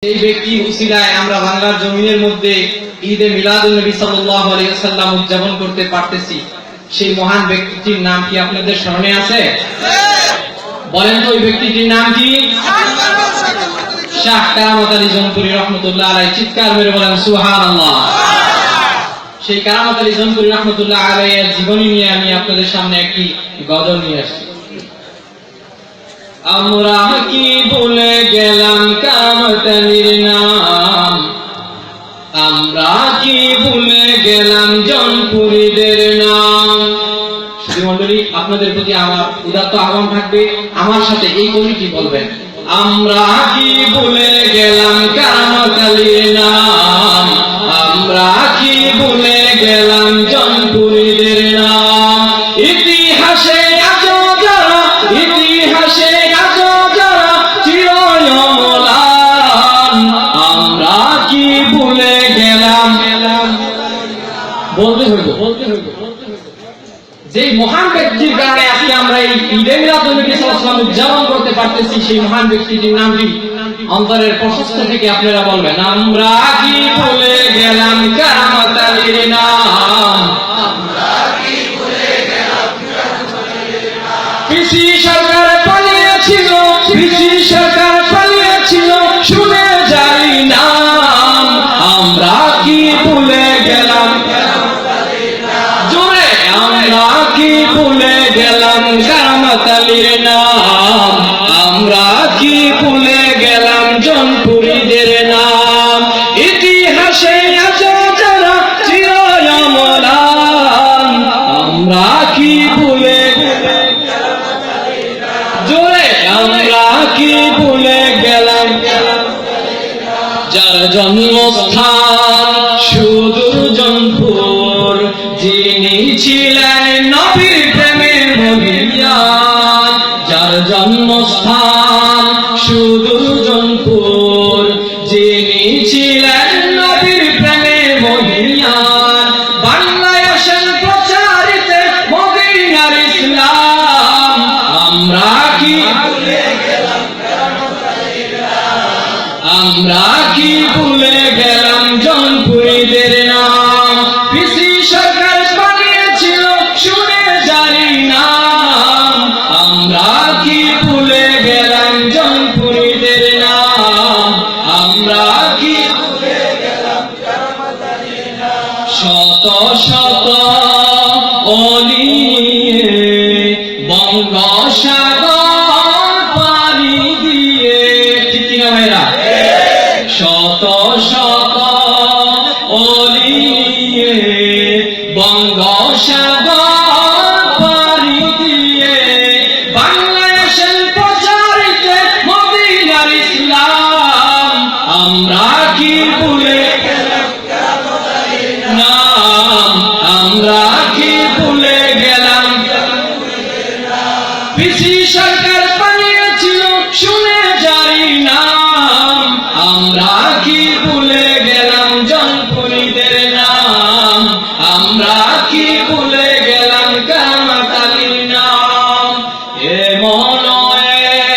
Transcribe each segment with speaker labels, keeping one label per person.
Speaker 1: এই ব্যক্তির উসিলায় আমরা বাংলার জমিনের মধ্যে ঈদে মিলাদুন নবী সাল্লাল্লাহু আলাইহি ওয়াসাল্লাম উদযাপন করতে পারতেছি। সেই মহান ব্যক্তিটির নাম কি আপনাদের স্মরণে আছে? বলেন তো ওই ব্যক্তিটির নাম কি? শাহ কারামত আলী জনপুরি রহমতুল্লাহ আলাইহি। চিৎকার মেরে বলেন সুবহানাল্লাহ। সেই কারামত আলী জনপুরি রহমতুল্লাহ আলাইহির জীবনী নিয়ে আমি আপনাদের সামনে একটি গজল নিয়ে আসছি। আমরা কি ভুলে গেলাম কারামত আলীর নাম, আমরা কি ভুলে গেলাম জনপুরীদের নাম। মন্ডলী, আপনাদের প্রতি আমার উদাত্ত আহ্বান থাকবে, আমার সাথে এই কমিটি বলবেন, আমরা কি ভুলে গেলাম কারামত আলীর নাম, আমরা কি ভুলে গেলাম জনপুরীদের নাম। ইতিহাসে আজো যারা, ইতিহাসে আজো যারা চির অম্লান, আমরা কি ভুলে গেলাম। বলতে হইব, বলতে হইব। যে মহান ব্যক্তির কারণে আজকে আমরা এই ঈদে মিলাদুন নবী সাল্লাল্লাহু আলাইহি ওয়াসাল্লাম উদযাপন করতে পারতেছি, সেই মহান ব্যক্তিটির নামটি অন্তরের প্রশস্ত থেকে আপনারা বলবেন, আমরা কি ভুলে গেলাম কারামত আলীর নাম, আমরা কি ভুলে গেলাম জনপুরীদের নাম। পিসি সরকার পালিয়েছিল, পিসি সরকার পালিয়েছিল শুনে যাই নাম, আমরা কি ভুলে গেলাম জোরে, আমরা কি ভুলে গেলাম কারামত আলীর নাম, আমরা কি ভুলে গেলাম জনপুরীদের নাম। ইতিহাসে আজো যারা চির অম্লান, আমরা কি ভুলে জোরে, আমরা কি ভুলে গেলাম। যার জন্মস্থান সুদূর জনপুর, যিনি ছিলেন নবীর প্রেমের মহিয়ান, যার জন্মস্থান সুদূর জনপুর, যিনি ছিলেন নবীর প্রেমের মহিয়ান, বাংলায় আসেন প্রচারিতে মদিনার ইসলাম, আমরা কি ভুলে গেলাম কারামত আলীর নাম, আমরা কি ভুলে গেলাম জনপুরীদের নাম। পিসি সরকার পালিয়েছিল শুনে জানি নাম, আমরা কি ভুলে গেলাম জনপুরীদের নাম, আমরা কি ভুলে গেলাম কারামত আলীর নাম। শত শত অলি বঙ্গোপসাগর পানি দিয়ে, ঠিক কিনা ভাইরা, শত শত অলি বঙ্গোপসাগর পানি দিয়ে, বাংলাদেশের প্রচারিতে মদিনার ইসলাম, আমরা কি ভুলে গেলাম কারামত আলীর নাম, আমরা কি ভুলে গেলাম জনপুরীদের নাম। পিসি সরকার পালিয়েছিল শুনে যাই নাম, আমরা কি ভুলে গেলাম জনপুরীদের নাম, আমরা কি ভুলে গেলাম কারামত আলীর নাম। এমন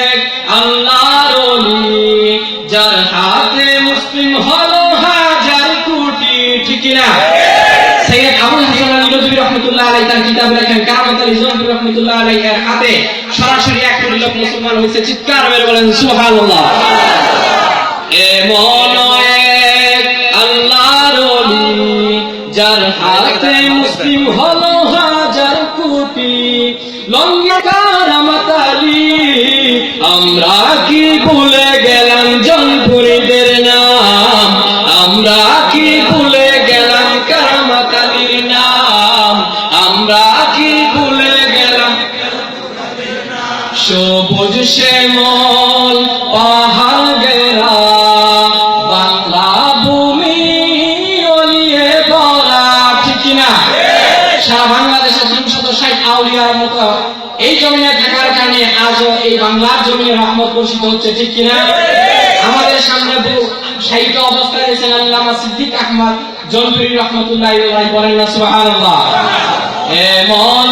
Speaker 1: এক আল্লাহর ওলি, যার হাতে মুসলিম হলো হাজার কোটি, ঠিক না? সৈয়দ আবুল হাসান আলী নজরী রহমতুল্লাহ আলাইহি তার কিতাবে লেখেন, কারামত আলী জনপুরি রহমতুল্লাহ আলাইহি এর হাতে সরাসরি 1 কোটি লোক মুসলমান হয়েছে। চিৎকার মেরে বলেন সুবহানাল্লাহ। এমন এক আল্লাহর ওলি, যার হাতে মুসলিম হলো হাজার কোটি, লঙ্গা কারামত আলী, আমরা কি ভুলে গেলাম জনপুরীদের নাম, আমরা কি ভুলে গেলাম কারামত আলীর নাম, আমরা কি ভুলে গেলাম। সবুজ শ্যামল পাহাড় গেরা বাংলা ভূমি অলিয়ে ভরা, ঠিক কিনা? সারা বাংলাদেশের 360 আউলিয়ার মতো এই জমিনে থাকার কারণে আজও এই বাংলার জমিনে রহমত বর্ষিত হচ্ছে, ঠিক কিনা? আমাদের সামনে সাহিত্য অবস্থায় রয়েছেন আল্লামা সিদ্দিক আহমদ জনপুরি রহমতুল্লাহ আলাইহি, বলেন না সুবহানাল্লাহ। এমন